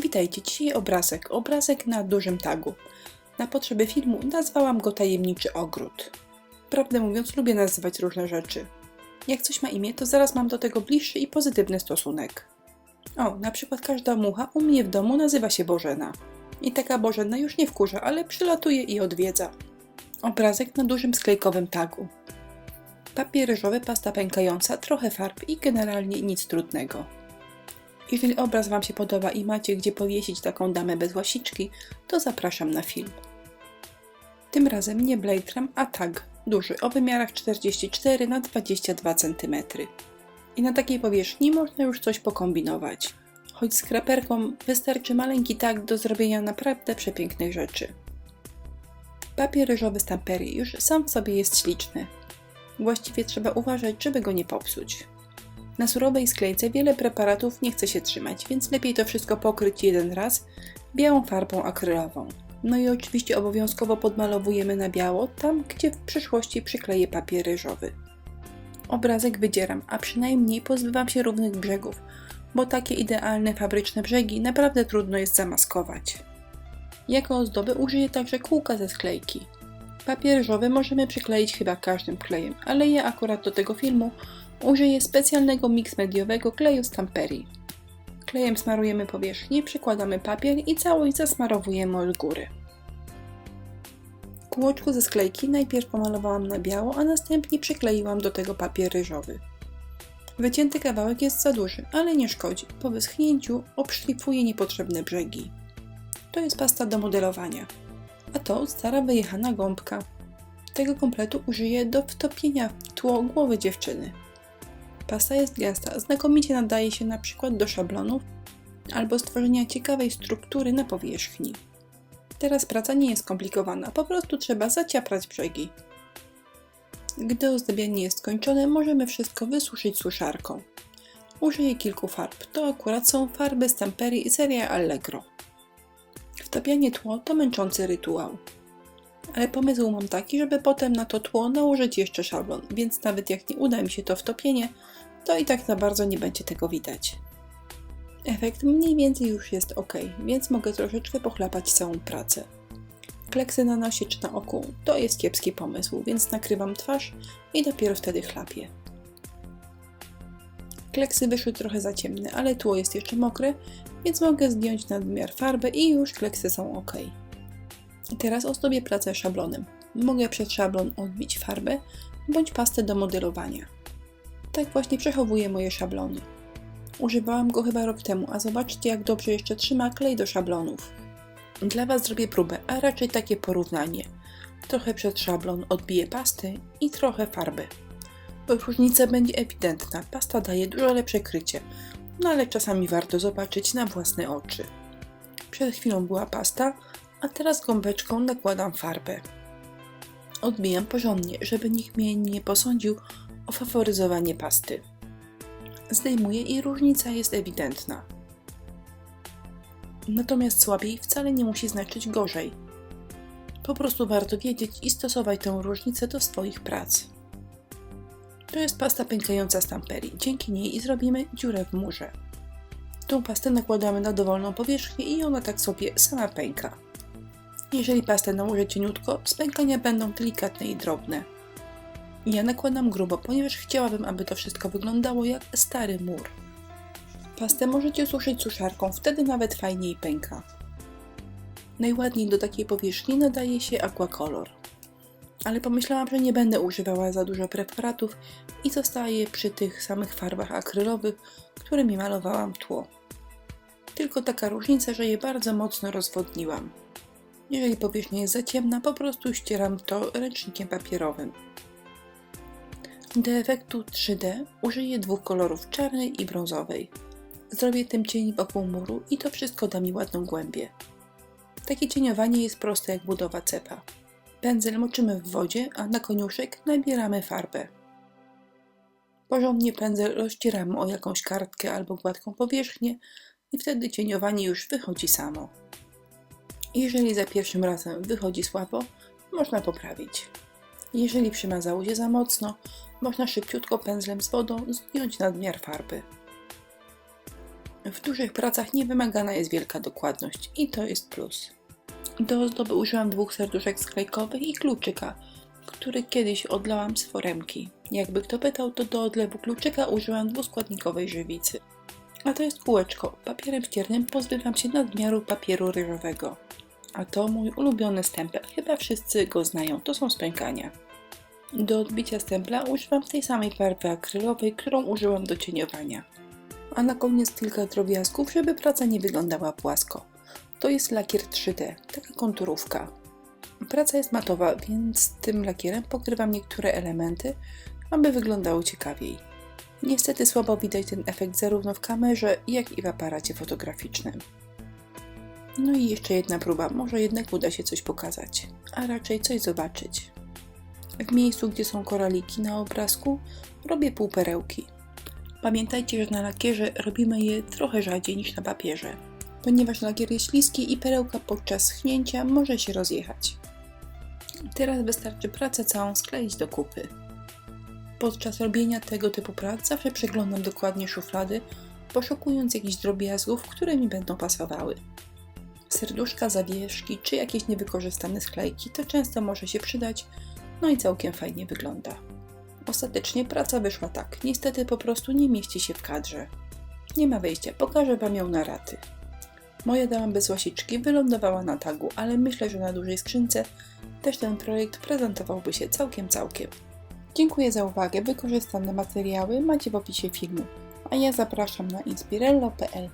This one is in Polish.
Witajcie, dzisiaj obrazek na dużym tagu. Na potrzeby filmu nazwałam go Tajemniczy Ogród. Prawdę mówiąc, lubię nazywać różne rzeczy. Jak coś ma imię, to zaraz mam do tego bliższy i pozytywny stosunek. Na przykład każda mucha u mnie w domu nazywa się Bożena. I taka Bożena już nie wkurza, ale przylatuje i odwiedza. Obrazek na dużym sklejkowym tagu. Papier ryżowy, pasta pękająca, trochę farb i generalnie nic trudnego. Jeżeli obraz Wam się podoba i macie gdzie powiesić taką damę bez łasiczki, to zapraszam na film. Tym razem nie Blade, a tag duży o wymiarach 44 na 22 cm. I na takiej powierzchni można już coś pokombinować. Choć z kraperką wystarczy maleńki tag do zrobienia naprawdę przepięknych rzeczy. Papier ryżowy Stamperii już sam w sobie jest śliczny. Właściwie trzeba uważać, żeby go nie popsuć. Na surowej sklejce wiele preparatów nie chce się trzymać, więc lepiej to wszystko pokryć jeden raz białą farbą akrylową. No i oczywiście obowiązkowo podmalowujemy na biało, tam gdzie w przyszłości przykleję papier ryżowy. Obrazek wydzieram, a przynajmniej pozbywam się równych brzegów, bo takie idealne fabryczne brzegi naprawdę trudno jest zamaskować. Jako ozdoby użyję także kółka ze sklejki. Papier ryżowy możemy przykleić chyba każdym klejem, ale ja akurat do tego filmu użyję specjalnego mix mediowego kleju Stamperii. Klejem smarujemy powierzchnię, przykładamy papier i całość zasmarowujemy od góry. Kółeczko ze sklejki najpierw pomalowałam na biało, a następnie przykleiłam do tego papier ryżowy. Wycięty kawałek jest za duży, ale nie szkodzi. Po wyschnięciu obszlifuję niepotrzebne brzegi. To jest pasta do modelowania, a to stara wyjechana gąbka. Tego kompletu użyję do wtopienia w tło głowy dziewczyny. Pasta jest gęsta, znakomicie nadaje się na przykład do szablonów albo stworzenia ciekawej struktury na powierzchni. Teraz praca nie jest skomplikowana, po prostu trzeba zaciaprać brzegi. Gdy ozdabianie jest skończone, możemy wszystko wysuszyć suszarką. Użyję kilku farb, to akurat są farby Stamperii seria Allegro. Wtapianie tło to męczący rytuał. Ale pomysł mam taki, żeby potem na to tło nałożyć jeszcze szablon, więc nawet jak nie uda mi się to wtopienie, to i tak za bardzo nie będzie tego widać. Efekt mniej więcej już jest ok, więc mogę troszeczkę pochlapać całą pracę. Kleksy na nosie czy na oku to jest kiepski pomysł, więc nakrywam twarz i dopiero wtedy chlapię. Kleksy wyszły trochę za ciemne, ale tło jest jeszcze mokre, więc mogę zdjąć nadmiar farby i już kleksy są ok. Teraz ozdobię pracę szablonem. Mogę przed szablon odbić farbę bądź pastę do modelowania. Tak właśnie przechowuję moje szablony. Używałam go chyba rok temu, a zobaczcie jak dobrze jeszcze trzyma klej do szablonów. Dla Was zrobię próbę, a raczej takie porównanie. Trochę przed szablon odbiję pasty i trochę farby. Różnica będzie ewidentna, pasta daje dużo lepsze krycie, no ale czasami warto zobaczyć na własne oczy. Przed chwilą była pasta, a teraz gąbeczką nakładam farbę. Odbijam porządnie, żeby nikt mnie nie posądził o faworyzowanie pasty. Zdejmuję i różnica jest ewidentna. Natomiast słabiej wcale nie musi znaczyć gorzej. Po prostu warto wiedzieć i stosować tę różnicę do swoich prac. To jest pasta pękająca Stamperii. Dzięki niej i zrobimy dziurę w murze. Tą pastę nakładamy na dowolną powierzchnię i ona tak sobie sama pęka. Jeżeli pastę nałożę cieniutko, spękania będą delikatne i drobne. Ja nakładam grubo, ponieważ chciałabym, aby to wszystko wyglądało jak stary mur. Pastę możecie suszyć suszarką, wtedy nawet fajniej pęka. Najładniej do takiej powierzchni nadaje się aquacolor. Ale pomyślałam, że nie będę używała za dużo preparatów i zostaję przy tych samych farbach akrylowych, którymi malowałam tło. Tylko taka różnica, że je bardzo mocno rozwodniłam. Jeżeli powierzchnia jest za ciemna, po prostu ścieram to ręcznikiem papierowym. Do efektu 3D użyję dwóch kolorów, czarnej i brązowej. Zrobię tym cień wokół muru i to wszystko da mi ładną głębię. Takie cieniowanie jest proste jak budowa cepa. Pędzel moczymy w wodzie, a na koniuszek nabieramy farbę. Porządnie pędzel rozcieramy o jakąś kartkę albo gładką powierzchnię i wtedy cieniowanie już wychodzi samo. Jeżeli za pierwszym razem wychodzi słabo, można poprawić. Jeżeli przymazało się za mocno, można szybciutko pędzlem z wodą zdjąć nadmiar farby. W dużych pracach nie wymagana jest wielka dokładność i to jest plus. Do ozdoby użyłam 2 serduszek sklejkowych i kluczyka, który kiedyś odlałam z foremki. Jakby kto pytał, to do odlewu kluczyka użyłam 2-składnikowej żywicy. A to jest kółeczko. Papierem ściernym pozbywam się nadmiaru papieru ryżowego. A to mój ulubiony stempel. Chyba wszyscy go znają. To są spękania. Do odbicia stempla używam tej samej farby akrylowej, którą użyłam do cieniowania. A na koniec kilka drobiazgów, żeby praca nie wyglądała płasko. To jest lakier 3D, taka konturówka. Praca jest matowa, więc tym lakierem pokrywam niektóre elementy, aby wyglądały ciekawiej. Niestety słabo widać ten efekt zarówno w kamerze, jak i w aparacie fotograficznym. No i jeszcze jedna próba, może jednak uda się coś pokazać, a raczej coś zobaczyć. W miejscu, gdzie są koraliki na obrazku, robię półperełki. Pamiętajcie, że na lakierze robimy je trochę rzadziej niż na papierze, ponieważ lakier jest śliski i perełka podczas schnięcia może się rozjechać. Teraz wystarczy pracę całą skleić do kupy. Podczas robienia tego typu prac zawsze przeglądam dokładnie szuflady, poszukując jakichś drobiazgów, które mi będą pasowały. Serduszka, zawieszki czy jakieś niewykorzystane sklejki to często może się przydać, no i całkiem fajnie wygląda. Ostatecznie praca wyszła tak, niestety po prostu nie mieści się w kadrze. Nie ma wyjścia, pokażę Wam ją na raty. Moja dama bez łasiczki wylądowała na tagu, ale myślę, że na dużej skrzynce też ten projekt prezentowałby się całkiem. Dziękuję za uwagę, wykorzystane materiały macie w opisie filmu, a ja zapraszam na inspirello.pl.